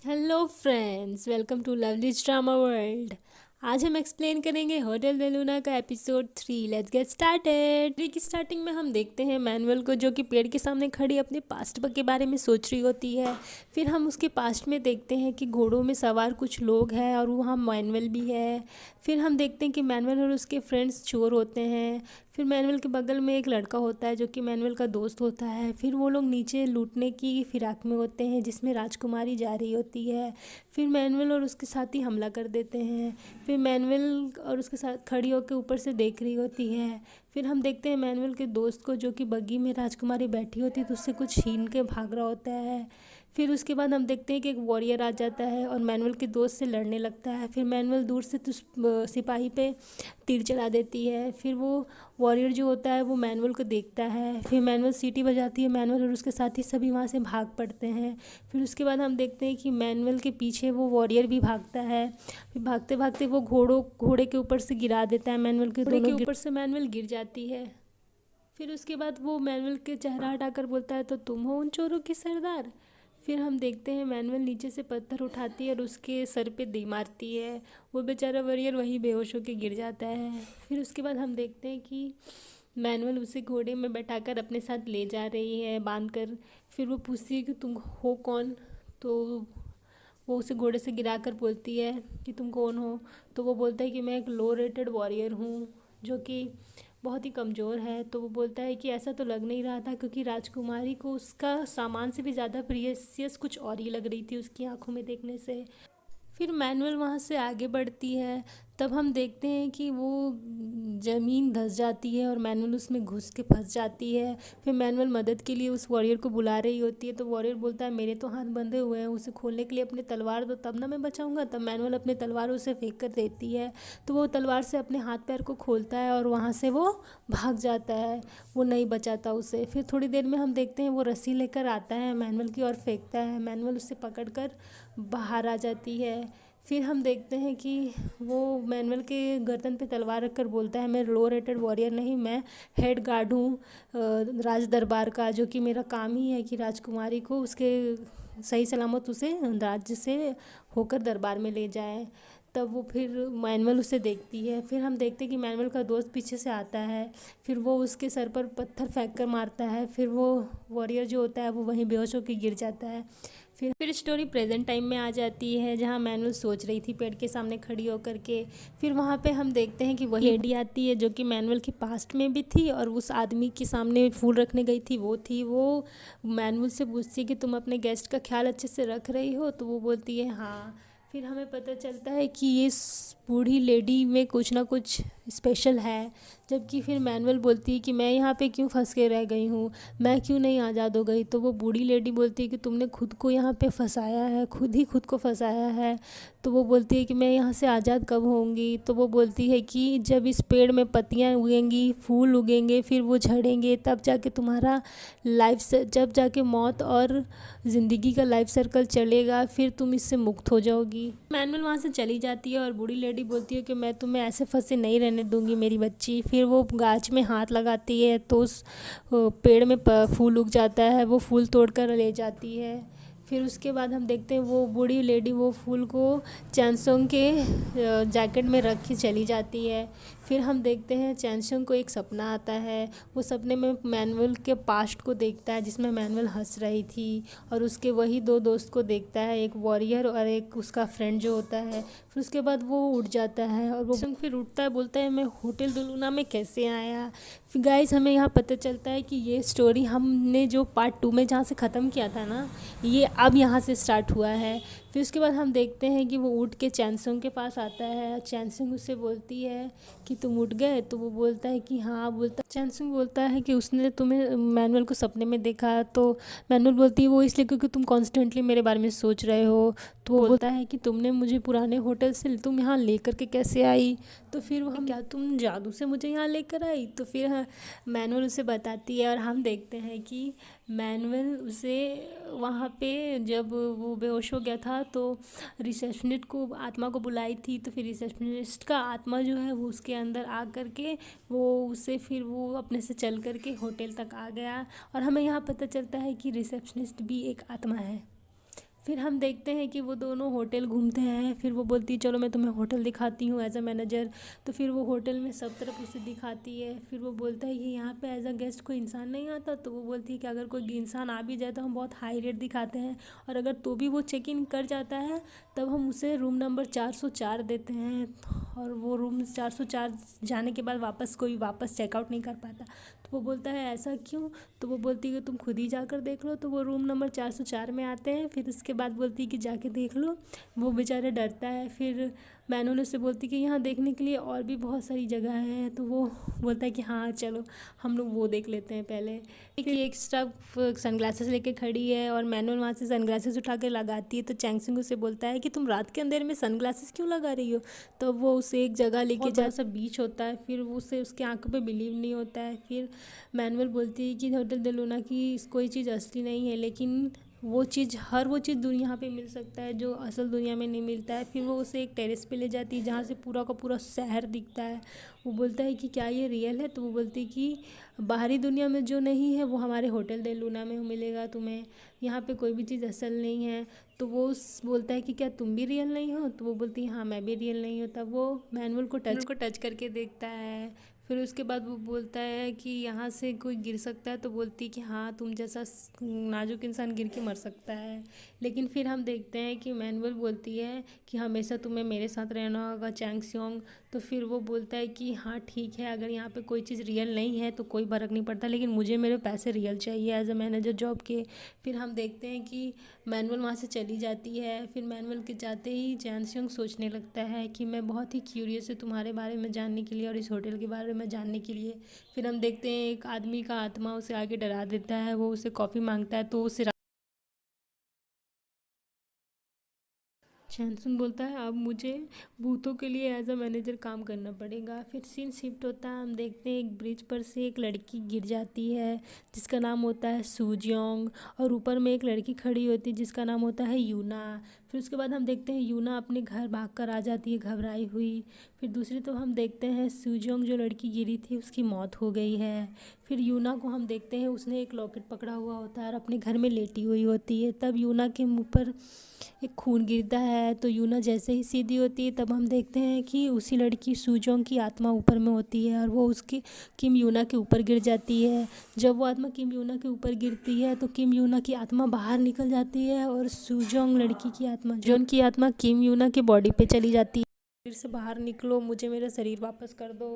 Hello friends, welcome to Lovely's drama world. आज हम explain करेंगे होटल दे लूना का एपिसोड 3। Let's get started. की स्टार्टिंग में हम देखते हैं मैनुअल को, जो कि पेड़ के सामने खड़ी अपने पास्ट के बारे में सोच रही होती है। फिर हम उसके पास्ट में देखते हैं कि घोड़ों में सवार कुछ लोग हैं और वहाँ मैनुअल भी है। फिर हम देखते हैं कि मैनुअल और उसके फ्रेंड्स चोर होते हैं। फिर मैनुअल के बगल में एक लड़का होता है जो कि मैनुअल का दोस्त होता है। फिर वो लोग नीचे लूटने की फिराक में होते हैं जिसमें राजकुमारी जा रही होती है। फिर मैनुअल और उसके साथी हमला कर देते हैं। फिर मैनुअल और उसके साथ खड़ी होकर ऊपर से देख रही होती है। फिर हम देखते हैं मैनुअल के दोस्त को, जो कि बग्गी में राजकुमारी बैठी होती है तो उससे कुछ छीन के भाग रहा होता है। फिर उसके बाद हम देखते हैं कि एक वॉरियर आ जाता है और मैनुअल के दोस्त से लड़ने लगता है। फिर मैनुअल दूर से सिपाही पे तीर चला देती है। फिर वो वॉरियर जो होता है वो मैनुअल को देखता है। फिर मैनुअल सीटी बजाती है। मैनुअल और उसके साथी सभी वहाँ से भाग पड़ते हैं। फिर उसके बाद हम देखते हैं कि मैनुअल के पीछे वो वॉरियर भी भागता है। फिर भागते भागते वो घोड़े के ऊपर से गिरा देता है मैनुअल के। घोड़े के ऊपर से मैनुअल गिर जाती है। फिर उसके बाद वो मैनुअल के चेहरा हटाकर बोलता है, तो तुम हो उन चोरों की सरदार। फिर हम देखते हैं मैनुअल नीचे से पत्थर उठाती है और उसके सर पे दे मारती है। वो बेचारा वॉरियर वहीं बेहोश होकर गिर जाता है। फिर उसके बाद हम देखते हैं कि मैनुअल उसे घोड़े में बैठाकर अपने साथ ले जा रही है बांध कर। फिर वो पूछती है कि तुम हो कौन। तो वो उसे घोड़े से गिराकर बोलती है कि तुम कौन हो। तो वो बोलता है कि मैं एक लो रेटेड वॉरियर हूँ जो कि बहुत ही कमज़ोर है। तो वो बोलता है कि ऐसा तो लग नहीं रहा था, क्योंकि राजकुमारी को उसका सामान से भी ज़्यादा प्रियसियस कुछ और ही लग रही थी उसकी आंखों में देखने से। फिर मैनुअल वहाँ से आगे बढ़ती है। तब हम देखते हैं कि वो ज़मीन धंस जाती है और मैनुअल उसमें घुस के फंस जाती है। फिर मैनुअल मदद के लिए उस वॉरियर को बुला रही होती है। तो वॉरियर बोलता है, मेरे तो हाथ बंधे हुए हैं, उसे खोलने के लिए अपनी तलवार दो तब ना मैं बचाऊंगा। तब मैनुअल अपनी तलवार उसे फेंक कर देती है। तो वो तलवार से अपने हाथ पैर को खोलता है और वहाँ से वो भाग जाता है। वो नहीं बचाता उसे। फिर थोड़ी देर में हम देखते हैं वो रस्सी लेकर आता है मैनुअल की और फेंकता है। मैनुअल उसे पकड़ कर बाहर आ जाती है। फिर हम देखते हैं कि वो मैनुअल के गर्दन पे तलवार रखकर बोलता है, मैं लो रेटेड वॉरियर नहीं, मैं हेड गार्ड हूँ राज दरबार का, जो कि मेरा काम ही है कि राजकुमारी को उसके सही सलामत उसे राज्य से होकर दरबार में ले जाए। तब वो फिर मैनुअल उसे देखती है। फिर हम देखते हैं कि मैनुअल का दोस्त पीछे से आता है। फिर वो उसके सर पर पत्थर फेंक कर मारता है। फिर वो वॉरियर जो होता है वो वहीं बेहोश होकर गिर जाता है। फिर स्टोरी प्रेजेंट टाइम में आ जाती है, जहाँ मैनुअल सोच रही थी पेड़ के सामने खड़ी होकर के। फिर वहाँ पे हम देखते हैं कि वही लेडी आती है जो कि मैनुअल के पास्ट में भी थी और उस आदमी के सामने फूल रखने गई थी वो थी। वो मैनुअल से पूछती है कि तुम अपने गेस्ट का ख्याल अच्छे से रख रही हो। तो वो बोलती है हाँ। फिर हमें पता चलता है कि ये बूढ़ी लेडी में कुछ ना कुछ स्पेशल है। जबकि फिर मैनुअल बोलती है कि मैं यहाँ पे क्यों फंस के रह गई हूँ, मैं क्यों नहीं आज़ाद हो गई। तो वो बूढ़ी लेडी बोलती है कि तुमने खुद को यहाँ पे फंसाया है, खुद ही खुद को फंसाया है। तो वो बोलती है कि मैं यहाँ से आज़ाद कब होंगी। तो वो बोलती है कि जब इस पेड़ में पत्तियाँ उगेंगी, फूल उगेंगे, फिर वो झड़ेंगे, तब जाके तुम्हारा लाइफ से जब जाके मौत और ज़िंदगी का लाइफ सर्कल चलेगा, फिर तुम इससे मुक्त हो जाओगी। मैनुअल वहाँ से चली जाती है और बूढ़ी लेडी बोलती है कि मैं तुम्हें ऐसे फंसे नहीं रहने दूंगी मेरी बच्ची। फिर वो गाछ में हाथ लगाती है तो उस पेड़ में फूल उग जाता है। वो फूल तोड़कर ले जाती है। फिर उसके बाद हम देखते हैं वो बूढ़ी लेडी वो फूल को चैनसोंग के जैकेट में रख के चली जाती है। फिर हम देखते हैं चैनसोंग को एक सपना आता है। वो सपने में मैनुअल के पास्ट को देखता है जिसमें मैनुअल हंस रही थी, और उसके वही दो दोस्त को देखता है, एक वॉरियर और एक उसका फ्रेंड जो होता है। फिर उसके बाद वो उठ जाता है और वो फिर उठता है, बोलता है मैं होटल दुलूना में कैसे आया। फिर गाइस हमें यहाँ पता चलता है कि ये स्टोरी हमने जो पार्ट 2 में जहाँ से ख़त्म किया था ना, ये अब यहाँ से स्टार्ट हुआ है। फिर उसके बाद हम देखते हैं कि वो उठ के चैनसोंग के पास आता है। चैनसोंग उससे बोलती है कि तुम उठ गए। तो वो बोलता है कि हाँ। चैनसोंग बोलता है कि उसने तुम्हें मैनुअल को सपने में देखा। तो मैनुअल बोलती है वो इसलिए क्योंकि तुम कॉन्स्टेंटली मेरे बारे में सोच रहे हो। तो वो बोलता है कि तुमने मुझे पुराने होटल से तुम यहाँ लेकर के कैसे आई। तो फिर वो क्या तुम जादू से मुझे यहाँ लेकर आई। तो फिर मैनुअल उसे बताती है और हम देखते हैं कि मैनुअल उसे वहाँ पे जब वो बेहोश हो गया था तो रिसेप्शनिस्ट को आत्मा को बुलाई थी। तो फिर रिसेप्शनिस्ट का आत्मा जो है वो उसके अंदर आ कर के वो उसे फिर वो अपने से चल कर के होटल तक आ गया। और हमें यहाँ पता चलता है कि रिसेप्शनिस्ट भी एक आत्मा है। फिर हम देखते हैं कि वो दोनों होटल घूमते हैं। फिर वो बोलती है चलो मैं तुम्हें होटल दिखाती हूँ एज अ मैनेजर। तो फिर वो होटल में सब तरफ उसे दिखाती है। फिर वो बोलता है कि यहाँ पे एज अ गेस्ट कोई इंसान नहीं आता। तो वो बोलती है कि अगर कोई इंसान आ भी जाए तो हम बहुत हाई रेट दिखाते हैं, और अगर तो भी वो चेक इन कर जाता है तब हम उसे रूम नंबर 404 देते हैं, और वो रूम 404 जाने के बाद कोई वापस चेकआउट नहीं कर पाता। तो वो बोलता है ऐसा क्यों? तो वो बोलती है कि तुम खुद ही जाकर देख लो। तो वो रूम नंबर 404 में आते हैं। फिर उसके बाद बोलती है कि जाके देख लो। वो बेचारा डरता है। फिर मैनुअल उससे बोलती है कि यहाँ देखने के लिए और भी बहुत सारी जगह हैं। तो वो बोलता है कि हाँ चलो हम लोग वो देख लेते हैं पहले। फिर एक स्टाफ सनग्लासेस लेके खड़ी है और मैनुअल वहाँ से सनग्लासेस उठा के लगाती है। तो चैंगसुंग उसे बोलता है कि तुम रात के अंधेरे में सनग्लासेस क्यों लगा रही हो? तो वो उसे एक जगह लेके जा सा बीच होता है। फिर उसे उसके आंखों पे बिलीव नहीं होता है। फिर मैनुअल बोलती है कि होटल दे लूना की कोई चीज़ असली नहीं है, लेकिन वो चीज़ वो चीज़ दुनिया यहाँ पे मिल सकता है जो असल दुनिया में नहीं मिलता है। फिर वो उसे एक टेरेस पे ले जाती है जहाँ से पूरा का पूरा शहर दिखता है। वो बोलता है कि क्या ये रियल है? तो वो बोलती है कि बाहरी दुनिया में जो नहीं है वो हमारे होटल दे लूना में मिलेगा तुम्हें, यहाँ पे कोई भी चीज़ असल नहीं है। तो वो बोलता है कि क्या तुम भी रियल नहीं हो? तो वो बोलती है हाँ मैं भी रियल नहीं हूँ। तब वो मैनुअल को टच करके देखता है। फिर उसके बाद वो बोलता है कि यहाँ से कोई गिर सकता है? तो बोलती है कि हाँ तुम जैसा नाजुक इंसान गिर के मर सकता है। लेकिन फिर हम देखते हैं कि मैनुअल बोलती है कि हमेशा तुम्हें मेरे साथ रहना होगा चैंगसियोंग। तो फिर वो बोलता है कि हाँ ठीक है, अगर यहाँ पे कोई चीज़ रियल नहीं है तो कोई फ़र्क नहीं पड़ता, लेकिन मुझे मेरे पैसे रियल चाहिए एज अ मैनेजर जॉब के। फिर हम देखते हैं कि मैनुअल वहाँ से चली जाती है। फिर मैनुअल के जाते ही चैंगसियोंग सोचने लगता है कि मैं बहुत ही क्यूरियस हूँ तुम्हारे बारे में जानने के लिए और इस होटल के बारे में जानने के लिए। फिर हम देखते हैं एक आदमी का आत्मा उसे आगे डरा देता है। वो उसे कॉफ़ी मांगता है तो उसे शैनसुन बोलता है अब मुझे भूतों के लिए एज अ मैनेजर काम करना पड़ेगा। फिर सीन शिफ्ट होता है। हम देखते हैं एक ब्रिज पर से एक लड़की गिर जाती है जिसका नाम होता है सूजियोंग, और ऊपर में एक लड़की खड़ी होती है जिसका नाम होता है यूना। फिर उसके बाद हम देखते हैं यूना अपने घर भाग कर आ जाती है घबराई हुई। फिर दूसरी तो हम देखते हैं सूजियोंग जो लड़की गिरी थी उसकी मौत हो गई है। फिर यूना को हम देखते हैं उसने एक लॉकेट पकड़ा हुआ होता है और अपने घर में लेटी हुई होती है। तब यूना के मुँह पर एक खून गिरता है। तो यूना जैसे ही सीधी होती है तब हम देखते हैं कि उसी लड़की सूजोंग की आत्मा ऊपर में होती है और वो उसकी किम यूना के ऊपर गिर जाती है। जब वो आत्मा किम यूना के ऊपर गिरती है तो किम यूना की आत्मा बाहर निकल जाती है और सूजोंग लड़की की आत्मा जोन की आत्मा किम यूना के बॉडी पे चली जाती है। फिर से बाहर निकलो, मुझे मेरा शरीर वापस कर दो।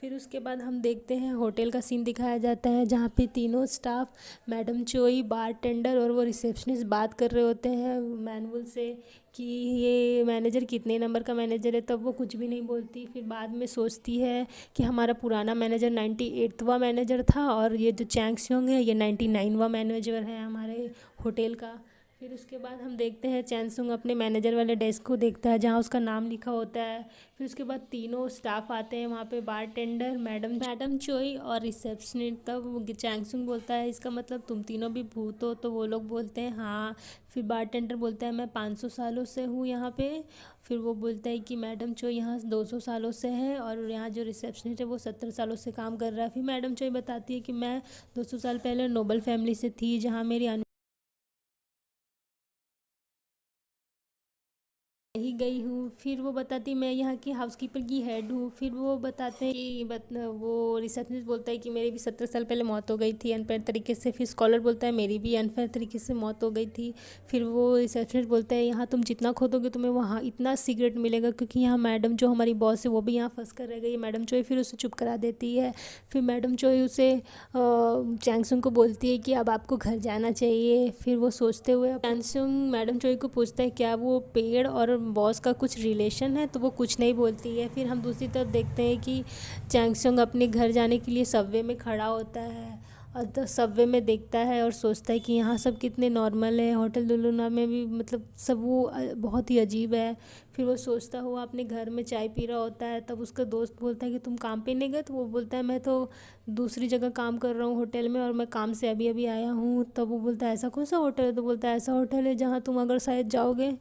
फिर उसके बाद हम देखते हैं होटल का सीन दिखाया जाता है जहाँ पे तीनों स्टाफ मैडम चोई, बारटेंडर और वो रिसेप्शनिस्ट बात कर रहे होते हैं मैनुअल से कि ये मैनेजर कितने नंबर का मैनेजर है। तब वो कुछ भी नहीं बोलती। फिर बाद में सोचती है कि हमारा पुराना मैनेजर 98वां मैनेजर था और ये जो चैंगसियोंग है ये 99वां मैनेजर है हमारे होटल का। फिर उसके बाद हम देखते हैं चैंगसुंग अपने मैनेजर वाले डेस्क को देखता है जहाँ उसका नाम लिखा होता है। फिर उसके बाद तीनों स्टाफ आते हैं वहाँ पे, बारटेंडर, मैडम चोई और रिसेप्शनिस्ट। तब चैंगसुंग बोलता है इसका मतलब तुम तीनों भी भूत हो? तो वो लोग बोलते हैं हाँ। फिर बारटेंडर बोलता है मैं 500 सालों से हूँ यहाँ पे। फिर वो बोलता है कि मैडम चोई यहाँ 200 सालों से है और यहाँ जो रिसेप्शनिस्ट है वो 70 सालों से काम कर रहा है। फिर मैडम चोई बताती है कि मैं 200 साल पहले नोबल फैमिली से थी जहाँ मेरी ही गई हूँ। फिर वो बताती मैं यहाँ की हाउसकीपर की हेड हूँ। फिर वो बताते हैं कि वो रिसेप्शनिस्ट बोलता है कि मेरी भी 70 साल पहले मौत हो गई थी अनफेयर तरीके से। फिर स्कॉलर बोलता है मेरी भी अनफेयर तरीके से मौत हो गई थी। फिर वो रिसेप्शनिस्ट बोलता है यहाँ तुम जितना खोदोगे तुम्हें वहाँ इतना सिगरेट मिलेगा, क्योंकि यहाँ मैडम जो हमारी बॉस है वो भी यहाँ फंस कर रह गई। मैडम चोई फिर उसे चुप करा देती है। फिर मैडम चोई उसे चैंगसुंग को बोलती है कि अब आपको घर जाना चाहिए। फिर वो सोचते हुए चैंगसुंग मैडम चोई को पूछता है क्या वो पेड़ और बॉस का कुछ रिलेशन है? तो वो कुछ नहीं बोलती है। फिर हम दूसरी तरफ देखते हैं कि चैंगसुंग अपने घर जाने के लिए सबवे में खड़ा होता है और तो सबवे में देखता है और सोचता है कि यहाँ सब कितने नॉर्मल है, होटल दुलुना में भी मतलब सब वो बहुत ही अजीब है। फिर वो सोचता हुआ अपने घर में चाय पी रहा होता है। तब उसका दोस्त बोलता है कि तुम काम पे नहीं गए? तो वो बोलता है मैं तो दूसरी जगह काम कर रहा हूँ होटल में और मैं काम से अभी अभी आया हूँ। तब वो बोलता है ऐसा कौन सा होटल है? तो बोलता है ऐसा होटल है जहाँ तुम अगर शायद जाओगे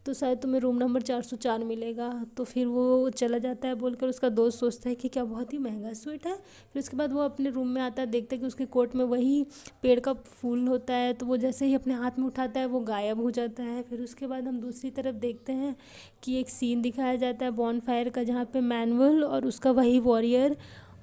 तो शायद तुम्हें रूम नंबर 404 मिलेगा। तो फिर वो चला जाता है बोलकर, उसका दोस्त सोचता है कि क्या बहुत ही महंगा स्वीट है। फिर उसके बाद वो अपने रूम में आता है, देखता है कि उसके कोट में वही पेड़ का फूल होता है। तो वो जैसे ही अपने हाथ में उठाता है वो गायब हो जाता है। फिर उसके बाद हम दूसरी तरफ देखते हैं कि एक सीन दिखाया जाता है बॉनफायर का, जहाँ पे मैनुअल और उसका वही वॉरियर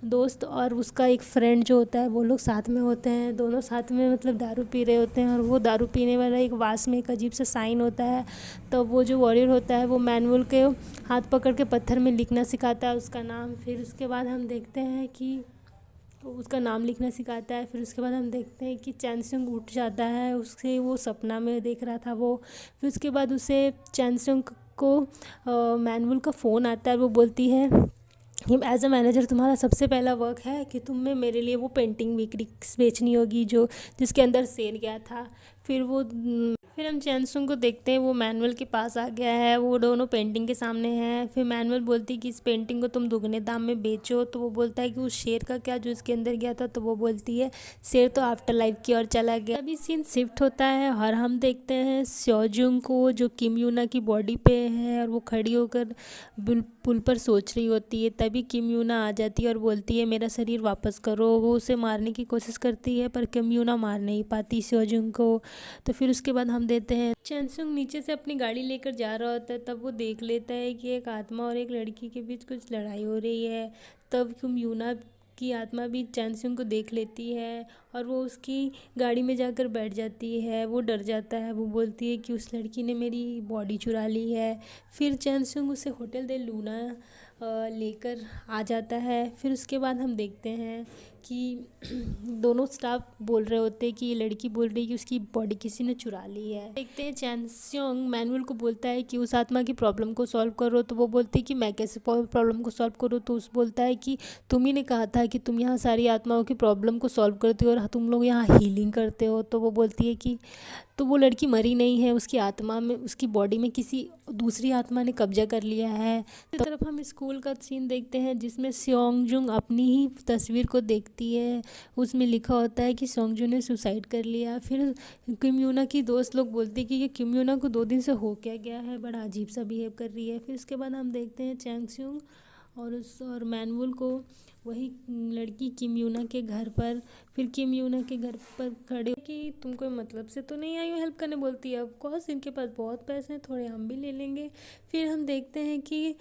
दोस्त और उसका एक फ्रेंड जो होता है वो लोग साथ में होते हैं। दोनों साथ में मतलब दारू पी रहे होते हैं, और वो दारू पीने वाला एक वास में एक अजीब सा साइन होता है। तो वो जो वॉरियर होता है वो मैनुअल के हाथ पकड़ के पत्थर में लिखना सिखाता है उसका नाम। फिर उसके बाद हम देखते हैं कि उसका नाम लिखना सिखाता है। फिर उसके बाद हम देखते हैं कि चैनसुंग उठ जाता है, उससे वो सपना में देख रहा था वो। फिर उसके बाद उसे चैनसुंग को मैनुअल का फ़ोन आता है। वो बोलती है कि एज अ मैनेजर तुम्हारा सबसे पहला वर्क है कि तुम्हें मेरे लिए वो पेंटिंग बेचनी होगी जो जिसके अंदर शेर गया था। फिर हम चैनसुंग को देखते हैं, वो मैनुअल के पास आ गया है, वो दोनों पेंटिंग के सामने हैं। फिर मैनुअल बोलती है कि इस पेंटिंग को तुम दुगने दाम में बेचो। तो वो बोलता है कि उस शेर का क्या जो इसके अंदर गया था। तो वो बोलती है शेर तो आफ्टर लाइफ की ओर चला गया। अभी सीन शिफ्ट होता है और हम देखते हैं स्योजुंग को जो किम यूना की बॉडी पे है, और वो खड़ी होकर पुल पर सोच रही होती है। तभी किम यूना आ जाती है और बोलती है मेरा शरीर वापस करो। वो उसे मारने की कोशिश करती है पर किम यूना मार नहीं पाती स्योजुंग को। तो फिर उसके बाद हम देते हैं चैनसुंग नीचे से अपनी गाड़ी लेकर जा रहा होता है। तब वो देख लेता है कि एक आत्मा और एक लड़की के बीच कुछ लड़ाई हो रही है। तब किम यूना की आत्मा भी चैनसुंग को देख लेती है और वो उसकी गाड़ी में जाकर बैठ जाती है। वो डर जाता है, वो बोलती है कि उस लड़की ने मेरी बॉडी चुरा ली है। फिर चैनसुंग उसे होटल दे लूना लेकर आ जाता है। फिर उसके बाद हम देखते हैं कि दोनों स्टाफ बोल रहे होते हैं कि ये लड़की बोल रही है कि उसकी बॉडी किसी ने चुरा ली है। देखते हैं चैनसुंग मैनुअल को बोलता है कि उस आत्मा की प्रॉब्लम को सॉल्व करो। तो वो बोलती है कि मैं कैसे प्रॉब्लम को सॉल्व करूँ। तो उस बोलता है कि तुम ही ने कहा था कि तुम यहाँ सारी आत्माओं की प्रॉब्लम को सॉल्व करते हो और तुम लोग यहाँ हीलिंग करते हो। तो वो बोलती है कि तो वो लड़की मरी नहीं है, उसकी आत्मा में उसकी बॉडी में किसी दूसरी आत्मा ने कब्जा कर लिया है। इस तरफ हम स्कूल का सीन देखते हैं जिसमें स्योंगजुंग अपनी ही तस्वीर को देखती है। उसमें लिखा होता है कि स्योंगजुंग ने सुसाइड कर लिया। फिर किम यूना की दोस्त लोग बोलते हैं कि ये किम यूना को 2 दिन से हो क्या गया है, बड़ा अजीब सा बिहेव कर रही है। फिर उसके बाद हम देखते हैं चैंगसुंग और मैनुअल को वही लड़की किम यूना के घर पर। फिर किम यूना के घर पर खड़े कि तुम कोई मतलब से तो नहीं आई हो हेल्प करने, बोलती है ऑफ कोर्स इनके पास बहुत पैसे हैं, थोड़े हम भी ले लेंगे। फिर हम देखते हैं कि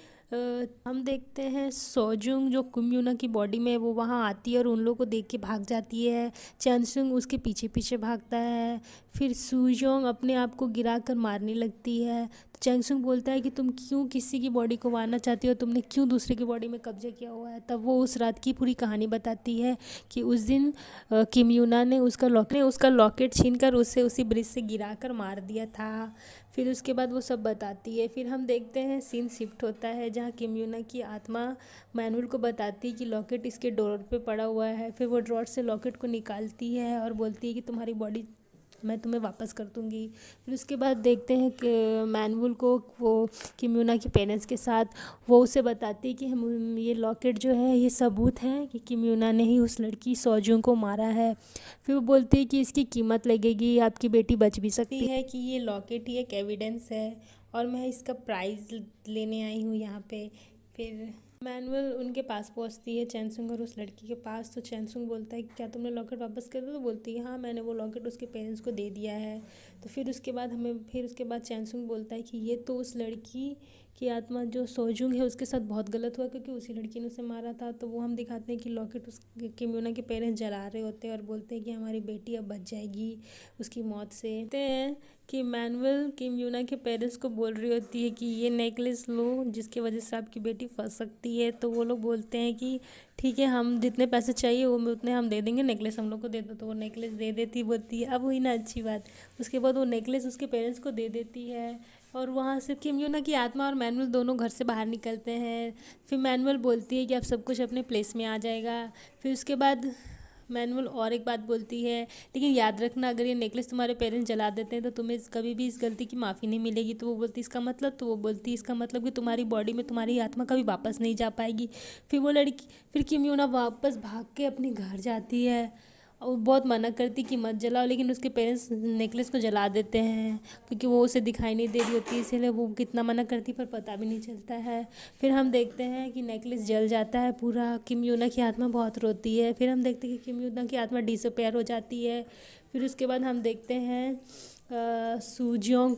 सोजुंग जो किम यूना की बॉडी में वो वहाँ आती है और उन लोगों को देख के भाग जाती है। चैनसुंग उसके पीछे पीछे भागता है। फिर सुजोंग अपने आप को गिरा कर मारने लगती है। तो चैंगसुंग बोलता है कि तुम क्यों किसी की बॉडी को मारना चाहती हो, तुमने क्यों दूसरे की बॉडी में कब्जा किया हुआ है। तब वो उस रात की पूरी कहानी बताती है कि उस दिन किम यूना ने उसका लॉकेट छीनकर उसे उसी ब्रिज से गिरा कर मार दिया था। फिर उसके बाद वो सब बताती है। फिर हम देखते हैं सीन शिफ्ट होता है जहाँ किम यूना की आत्मा मैनुअल को बताती है कि लॉकेट इसके ड्रॉर पे पड़ा हुआ है। फिर वो ड्रॉर से लॉकेट को निकालती है और बोलती है कि तुम्हारी बॉडी मैं तुम्हें वापस कर दूँगी। फिर उसके बाद देखते हैं कि मैनुअल को वो किम यूना के पेरेंट्स के साथ वो उसे बताती है कि हम ये लॉकेट जो है ये सबूत है कि किम यूना ने ही उस लड़की सोजुंग को मारा है। फिर वो बोलती है कि इसकी कीमत लगेगी, आपकी बेटी बच भी सकती है, कि ये लॉकेट ही एक एविडेंस है और मैं इसका प्राइज़ लेने आई हूँ यहाँ पे। फिर मैनुअल उनके पास पहुंचती है, चैनसुंग और उस लड़की के पास। तो चैनसुंग बोलता है कि क्या तुमने लॉकेट वापस कर दिया। तो बोलती है हाँ मैंने वो लॉकेट उसके पेरेंट्स को दे दिया है। तो फिर उसके बाद चैनसुंग बोलता है कि ये तो उस लड़की की आत्मा जो सोजुंग है उसके साथ बहुत गलत हुआ क्योंकि उसी लड़की ने उसे मारा था। तो वो हम दिखाते हैं कि लॉकेट उस किम यूना के पेरेंट्स जला रहे होते हैं और बोलते हैं कि हमारी बेटी अब बच जाएगी उसकी मौत से। कहते हैं कि मैनुअल किम यूना के पेरेंट्स को बोल रही होती है कि ये नेकलेस लो जिसकी वजह से आपकी बेटी फंस सकती है। तो वो लोग बोलते हैं कि ठीक है हम जितने पैसे चाहिए वो उतने हम दे देंगे, नेकलेस हम लोग को दे दो। तो वो नेकलेस दे देती, बोलती है अब हुई ना अच्छी बात। उसके बाद वो नेकलेस उसके पेरेंट्स को दे देती है और वहाँ से किम यूना की आत्मा और मैनुअल दोनों घर से बाहर निकलते हैं। फिर मैनुअल बोलती है कि अब सब कुछ अपने प्लेस में आ जाएगा। फिर उसके बाद मैनुअल और एक बात बोलती है, लेकिन याद रखना अगर ये नेकलेस तुम्हारे पेरेंट्स जला देते हैं तो तुम्हें कभी भी इस गलती की माफ़ी नहीं मिलेगी। तो वो बोलती इसका मतलब, तो वो बोलती इसका मतलब कि तुम्हारी बॉडी में तुम्हारी आत्मा कभी वापस नहीं जा पाएगी। फिर किम यूना वापस भाग के अपने घर जाती है वो बहुत मना करती कि मत जलाओ, लेकिन उसके पेरेंट्स नेकलेस को जला देते हैं क्योंकि वो उसे दिखाई नहीं दे रही होती, इसीलिए वो कितना मना करती पर पता भी नहीं चलता है। फिर हम देखते हैं कि नेकलेस जल जाता है पूरा। किम यूना की आत्मा बहुत रोती है। फिर हम देखते हैं कि किम यूना की आत्मा डिसअपेयर हो जाती है। फिर उसके बाद हम देखते हैं सूजियोंग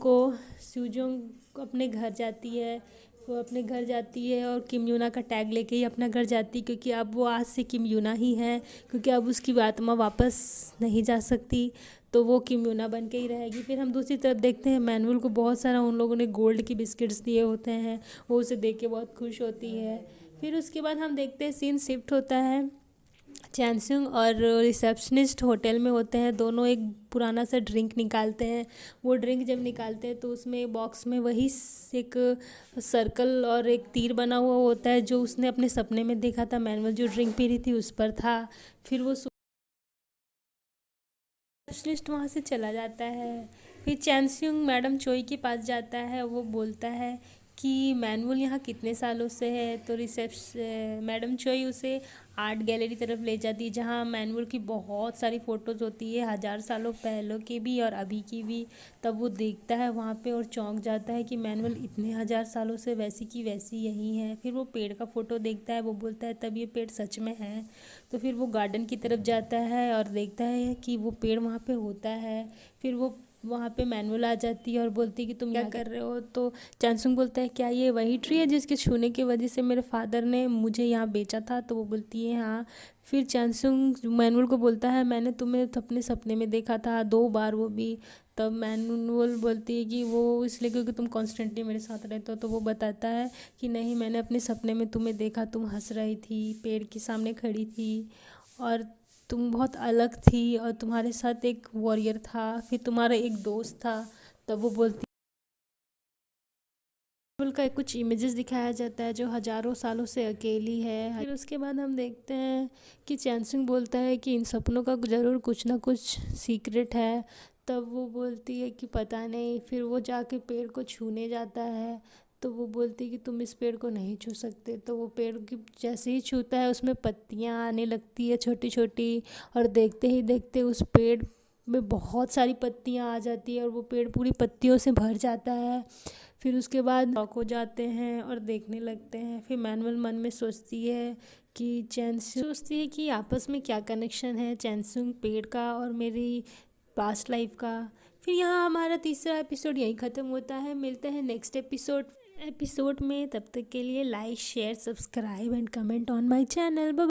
अपने घर जाती है। वो अपने घर जाती है और किम यूना का टैग लेके ही अपना घर जाती है, क्योंकि अब वो आज से किम यूना ही है, क्योंकि अब उसकी आत्मा वापस नहीं जा सकती, तो वो किम यूना बन के ही रहेगी। फिर हम दूसरी तरफ देखते हैं मैनुअल को बहुत सारा उन लोगों ने गोल्ड की बिस्किट्स दिए होते हैं, वो उसे देख के बहुत खुश होती है। फिर उसके बाद हम देखते हैं सीन शिफ्ट होता है। चैनसुंग और रिसेप्शनिस्ट होटल में होते हैं, दोनों एक पुराना सा ड्रिंक निकालते हैं। वो ड्रिंक जब निकालते हैं तो उसमें बॉक्स में वही एक सर्कल और एक तीर बना हुआ होता है जो उसने अपने सपने में देखा था। मैनुअल जो ड्रिंक पी रही थी उस पर था। फिर वो रिसेप्शनिस्ट वहाँ से चला जाता है। फिर चैनसुंग मैडम चोई के पास जाता है। वो बोलता है कि मैनुअल यहाँ कितने सालों से है, तो मैडम चोई उसे आर्ट गैलरी तरफ ले जाती है जहाँ मैनुअल की बहुत सारी फ़ोटोज़ होती है, 1000 सालों पहले की भी और अभी की भी। तब वो देखता है वहाँ पे और चौंक जाता है कि मैनुअल इतने 1000 सालों से वैसी की वैसी यही है। फिर वो पेड़ का फ़ोटो देखता है, वो बोलता है तब ये पेड़ सच में है। तो फिर वो गार्डन की तरफ जाता है और देखता है कि वो पेड़ वहाँ पे होता है। फिर वो वहाँ पे मैनुअल आ जाती है और बोलती है कि तुम क्या कर रहे हो। तो चांसुंग बोलता है क्या ये वही ट्री है जिसके छूने की वजह से मेरे फादर ने मुझे यहाँ बेचा था। तो वो बोलती है हाँ। फिर चांसुंग मैनुअल को बोलता है मैंने तुम्हें अपने सपने में देखा था 2 बार, वो भी। तब मैनुअल बोलती है कि वो इसलिए क्योंकि तुम कॉन्स्टेंटली मेरे साथ रहते हो। तो वो बताता है कि नहीं, मैंने अपने सपने में तुम्हें देखा, तुम हंस रही थी, पेड़ के सामने खड़ी थी और तुम बहुत अलग थी और तुम्हारे साथ एक वॉरियर था, फिर तुम्हारा एक दोस्त था। तब वो बोलती का कुछ इमेजेस दिखाया जाता है जो हजारों सालों से अकेली है। फिर उसके बाद हम देखते हैं कि चैनसुंग बोलता है कि इन सपनों का ज़रूर कुछ ना कुछ सीक्रेट है। तब वो बोलती है कि पता नहीं। फिर वो जाके पेड़ को छूने जाता है। तो वो बोलती है कि तुम इस पेड़ को नहीं छू सकते। तो वो पेड़ की जैसे ही छूता है उसमें पत्तियाँ आने लगती है छोटी छोटी, और देखते ही देखते उस पेड़ में बहुत सारी पत्तियाँ आ जाती है और वो पेड़ पूरी पत्तियों से भर जाता है। फिर उसके बाद शॉक हो जाते हैं और देखने लगते हैं। फिर मैनुअल मन में सोचती है कि सोचती है कि आपस में क्या कनेक्शन है चैनसुंग पेड़ का और मेरी पास्ट लाइफ का। फिर यहाँ हमारा तीसरा एपिसोड यहीं ख़त्म होता है। मिलते हैं नेक्स्ट एपिसोड में। तब तक के लिए like share subscribe and comment on my channel.